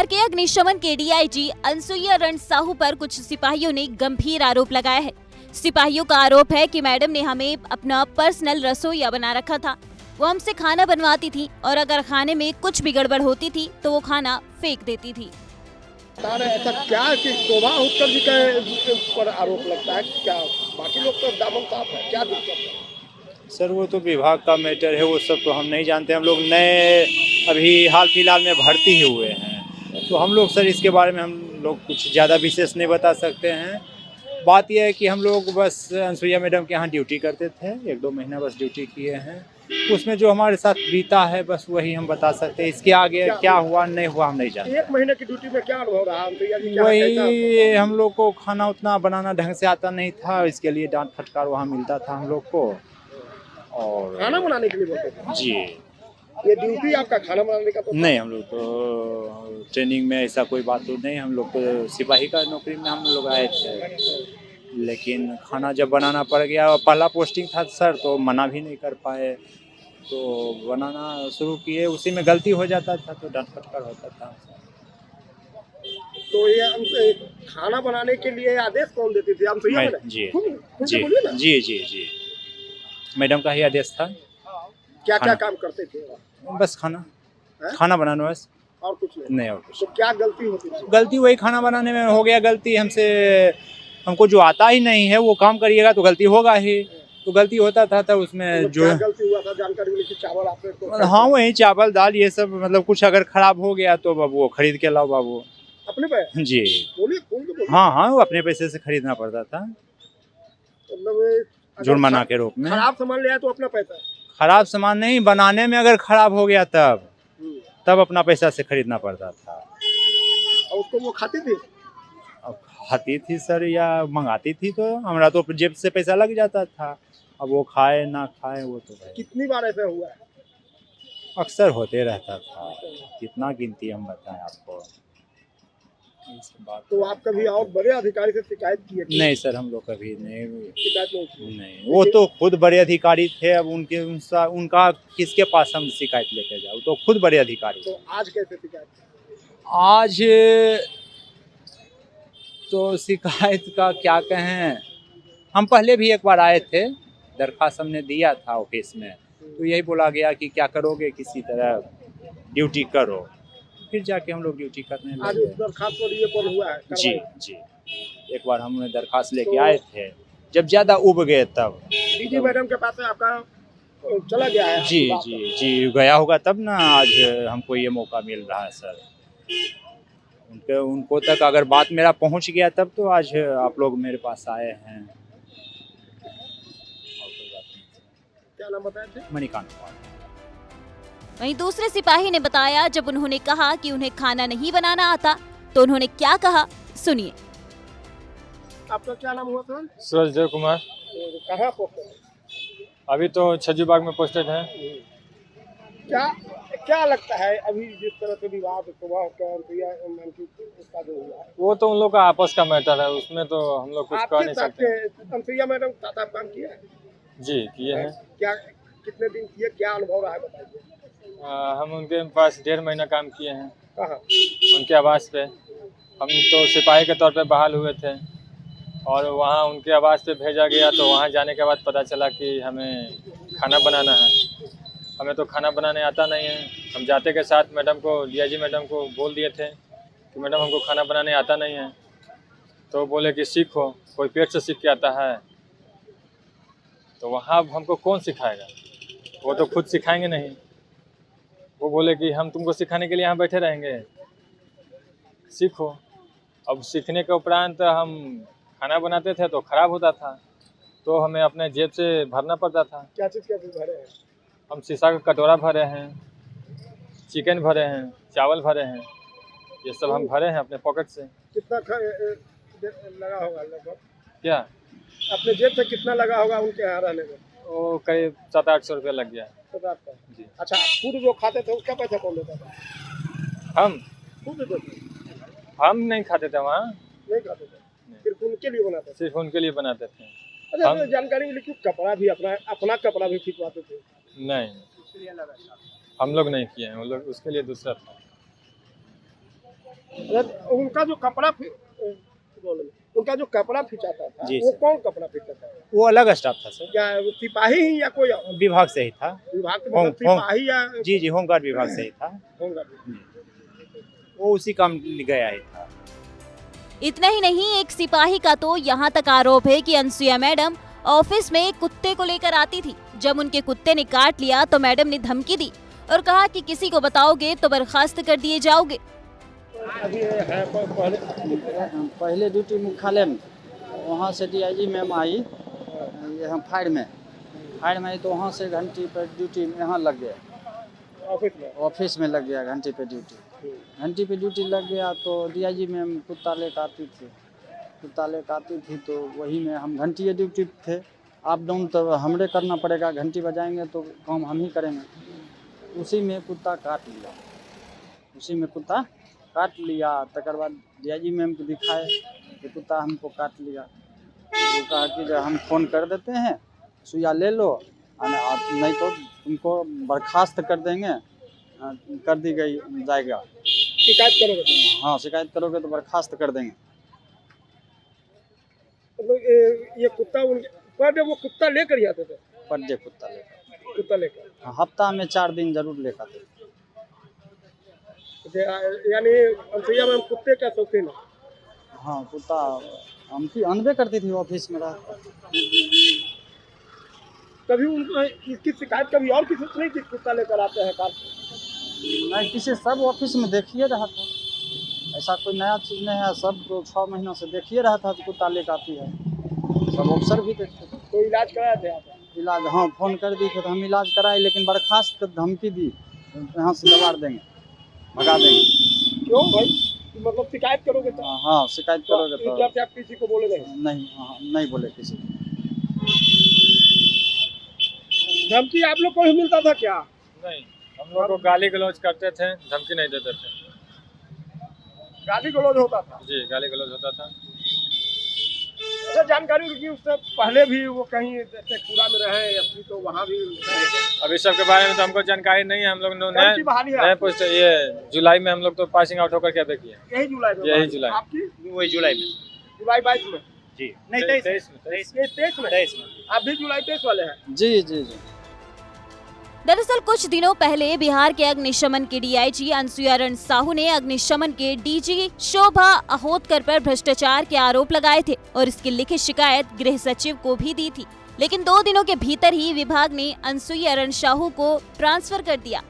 बिहार के अग्निशमन के डीआईजी अनसुईया रण साहू पर कुछ सिपाहियों ने गंभीर आरोप लगाया है। सिपाहियों का आरोप है कि मैडम ने हमें अपना पर्सनल रसोइया बना रखा था। वो हमसे खाना बनवाती थी और अगर खाने में कुछ भी गड़बड़ होती थी तो वो खाना फेंक देती थी। ऐसा क्या कि शोभा उत्तर जी के ऊपर आरोप लगता है, क्या बाकी लोग तो दामन साफ है, क्या दिक्कत है? सर वो तो विभाग का मैटर है, वो सब तो हम नहीं जानते। हम लोग नए अभी हाल फिलहाल में भर्ती ही हुए हैं, तो हम लोग सर इसके बारे में हम लोग कुछ ज़्यादा विशेष नहीं बता सकते हैं। बात यह है कि हम लोग बस अनसुईया मैडम के यहाँ ड्यूटी करते थे, 1-2 महीना बस ड्यूटी किए हैं। उसमें जो हमारे साथ बीता है बस वही हम बता सकते हैं। इसके आगे क्या हुआ नहीं हुआ हम नहीं जानते। 1 महीने की ड्यूटी में क्या अनुभव रहा अनसुईया जी? वही हम लोग को खाना उतना बनाना ढंग से आता नहीं था, इसके लिए डांट फटकार वहाँ मिलता था हम लोग को। और खाना बनाने के लिए बोलते थे जी ये ड्यूटी आपका खाना बनाने का? तो नहीं, हम लोग तो ट्रेनिंग में ऐसा कोई बात तो नहीं। हम लोग तो सिपाही का नौकरी में हम लोग आए थे, लेकिन खाना जब बनाना पड़ गया, पहला पोस्टिंग था सर, तो मना भी नहीं कर पाए, तो बनाना शुरू किए। उसी में गलती हो जाता था तो डांट फटकार होता था। तो ये हमसे खाना बनाने के लिए आदेश कौन देती थी? अनसुईया मैडम? जी खुद से जी बोलिए ना। जी जी जी मैडम का ही आदेश था। क्या खाना। काम करते थे? बस खाना हैं? खाना बनाना बस, और कुछ नहीं? और कुछ तो क्या गलती होती थी? गलती वही खाना बनाने में हो गया। गलती हमसे, हमको जो आता ही नहीं है वो काम करिएगा तो गलती होगा ही, तो गलती होता था तब उसमें तो जो क्या गलती हुआ था? जानकारी मिली कि चावल आपने तो हाँ वही चावल दाल ये सब, मतलब कुछ अगर खराब हो गया तो बाबू वो खरीद के लाओ बाबू। अपने पे जी बोलिए, खोल के बोलिए। हाँ वो अपने पैसे से खरीदना पड़ता था, मतलब अगर जुर्माना के रूप में। खराब सामान ले आए तो अपना पैसा? खराब सामान नहीं, बनाने में अगर खराब हो गया तब अपना पैसा से खरीदना पड़ता था। और उसको वो खाती थी? अब खाती थी सर या मंगाती थी तो हमारा तो जेब से पैसा लग जाता था। अब वो खाए ना खाए वो तो भाई कितनी बार ऐसा हुआ है? अक्सर होते रहता था। कितना गिनती हम बताएं आपको। तो आप कभी और बड़े अधिकारी से शिकायत किए थे? नहीं सर, हम लोग कभी नहीं। शिकायत नहीं की? नहीं, वो तो खुद बड़े अधिकारी थे। अब उनका किसके पास हम शिकायत लेके जाओ, तो खुद बड़े अधिकारी। तो आज कैसे शिकायत? आज तो शिकायत का क्या कहें, हम पहले भी एक बार आए थे, दरखास्त हमने दिया था ऑफिस में, तो यही बोला गया कि क्या करोगे, किसी तरह ड्यूटी करो। फिर जाके हम लोग ड्यूटी करने आज लगे। उस दरखास्त पर ये कौन हुआ है? जी कार्रवाई? जी एक बार हमने दरखास्त लेके आए थे, जब ज़्यादा उब गए तब। डीजी मैडम के पास से आपका चला गया है? जी जी जी गया होगा तब ना आज हमको ये मौका मिल रहा है सर। उनको तक अगर बात मेरा पहुंच गया तब तो आज आप लोग मेरे पास आए हैं। और कोई बात नहीं। क्या नाम बताए थे? मणिकांत कुमार। वहीं दूसरे सिपाही ने बताया, जब उन्होंने कहा कि उन्हें खाना नहीं बनाना आता तो उन्होंने क्या कहा, सुनिए। आपका क्या नाम हुआ सर? सूरज देव कुमार। कहाँ पोस्टेड? अभी तो छज्जू बाग में पोस्टेड है। क्या लगता है अभी जिस तरह से विवाद सुबह उसका जो हुआ है? वो तो उन लोग का आपस का मैटर है, उसमें तो हम लोग कुछ कह आपके नहीं साथ सकते। अनसुईया मैडम साथ आप काम किया है? जी किए हैं। क्या कितने दिन किए, क्या अनुभव रहा है बताइए? हम उनके पास 1.5 महीना काम किए हैं, कहाँ? उनके आवास पे। हम तो सिपाही के तौर पे बहाल हुए थे और वहाँ उनके आवास पे भेजा गया, तो वहाँ जाने के बाद पता चला कि हमें खाना बनाना है। हमें तो खाना बनाने आता नहीं है। हम जाते के साथ मैडम को, डीआईजी मैडम को बोल दिए थे कि मैडम हमको खाना बनाने आता नहीं है, तो बोले कि सीखो, कोई पेट से सीख के आता है। तो वहाँ हमको कौन सिखाएगा, वो तो खुद सिखाएंगे नहीं। वो बोले कि हम तुमको सिखाने के लिए यहाँ बैठे रहेंगे, सीखो। अब सीखने के उपरांत हम खाना बनाते थे तो ख़राब होता था, तो हमें अपने जेब से भरना पड़ता था। क्या चीज़ भरे हैं? हम शीशा का कटोरा भरे हैं, चिकन भरे हैं, चावल भरे हैं, ये सब हम भरे हैं अपने पॉकेट से। कितना लगा होगा लगभग? क्या अपने जेब से कितना लगा होगा उनके यहाँ रहने में? वो करीब 700-800 रुपया लग गया। जी। अच्छा, खुद जो खाते थे उसका पैसा कौन देता था? हम खुद देते थे? हम नहीं खाते थे वहाँ, नहीं खाते थे, सिर्फ उनके लिए बनाते थे? सिर्फ उनके लिए बनाते थे। अच्छा, हम जानकारी मिली कि कपड़ा भी अपना कपड़ा भी खिंचवाते थे? नहीं, हम लोग नहीं किए हैं, वो लोग उसके लिए दूसरा था। उनका जो कपड़ा उनका जो कपड़ा खिंचाता था जी वो सर। कौन कपड़ा खिंचाता था? वो अलग स्टाफ था सर, क्या वो सिपाही ही या कोई और? विभाग से ही था। विभाग के होम- मतलब सिपाही या जी जी, होमगार्ड विभाग से ही था। होगा? वो उसी काम गया ही था। इतना ही नहीं, एक सिपाही का तो यहाँ तक आरोप है कि अनसुईया मैडम ऑफिस में कुत्ते को लेकर आती थी। जब उनके कुत्ते ने काट लिया तो मैडम ने धमकी दी और कहा कि किसी को बताओगे तो बर्खास्त कर दिए जाओगे। अभी है पहले पहले ड्यूटी मुख्यालय में, वहाँ से डीआईजी मैम आई यहाँ फायर में आई तो वहाँ से घंटी पर ड्यूटी में यहाँ लग गया, ऑफिस में लग गया घंटी पे ड्यूटी लग गया। तो डीआईजी मैम कुत्ता लेकर आती थी तो वही में हम घंटी ड्यूटी थे। अप डाउन तो हमरे करना पड़ेगा, घंटी बजाएंगे तो काम हम ही करेंगे। उसी में कुत्ता काट लिया। तकर बाद डीआईजी मैम को दिखाए कि कुत्ता हमको काट लिया। तो कहा कि जो हम फ़ोन कर देते हैं, सुइया ले लो, नहीं तो तुमको बर्खास्त कर देंगे, कर दी गई जाएगा। शिकायत करोगे? हाँ, शिकायत करोगे तो बर्खास्त कर देंगे। मतलब ये कुत्ता पर डे वो कुत्ता लेकर ही आते थे? पर डे कुत्ता लेकर हफ्ता में 4 दिन जरूर लेकर आते। यानी अनसुईया मैम कुत्ते का शौकीन है? हाँ, कुत्ता हमकी अनबे करती थी ऑफिस में रह। कभी उनको इसकी शिकायत कभी और किसी से नहीं कि कुत्ता लेकर आते हैं कार? नहीं, किसी सब ऑफिस में देखिए रहा था, ऐसा कोई नया चीज़ नहीं है। सब 6 महीनों से देखिए रहा था कि कुत्ता लेकर आती है, सब अफसर भी देखते थे। तो इलाज कराए थे आप? इलाज, हाँ, फ़ोन कर दी थे तो हम इलाज कराए, लेकिन बर्खास्त धमकी दी, यहाँ से दबाड़ देंगे, भगा देंगे। क्यों भाई? मतलब शिकायत करोगे तो? हाँ, शिकायत करोगे तो जब से आप किसी को बोले नहीं? नहीं, हाँ, नहीं बोले किसी को। धमकी आप लोग को भी मिलता था क्या? नहीं, हम लोग को गाली गलौज करते थे, धमकी नहीं देते थे। गाली गलौज होता था? जी, गाली गलौज होता था। अच्छा, जानकारी होगी उससे पहले भी वो कहीं जैसे कूड़ा में रहे या फिर तो वहाँ भी रहे? अभी सब के बारे में तो हमको जानकारी नहीं है। हम लोग कौन सी बहाली है नए आपकी? पोस्ट, ये जुलाई में हम लोग तो पासिंग आउट होकर के अभी किए। यही जुलाई में? यही जुलाई। आपकी वही जुलाई में। जुलाई 22 में? जी नहीं, 23 में। 23 में? 23 में। आप भी जुलाई 23 वाले हैं? जी जी जी। दरअसल कुछ दिनों पहले बिहार के अग्निशमन के डीआईजी अनसुईया रण साहू ने अग्निशमन के डीजी शोभा अहोतकर पर भ्रष्टाचार के आरोप लगाए थे और इसकी लिखित शिकायत गृह सचिव को भी दी थी। लेकिन 2 दिनों के भीतर ही विभाग ने अनसुईया रण साहू को ट्रांसफर कर दिया।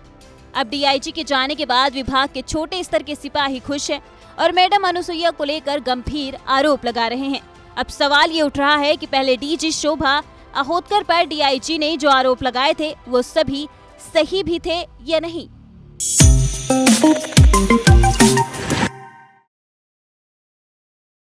अब डीआईजी के जाने के बाद विभाग के छोटे स्तर के सिपाही खुश हैं और मैडम अनुसुईया को लेकर गंभीर आरोप लगा रहे हैं। अब सवाल ये उठ रहा है कि पहले डीजी शोभा अहोतकर पर डीआईजी ने जो आरोप लगाए थे वो सभी सही भी थे या नहीं।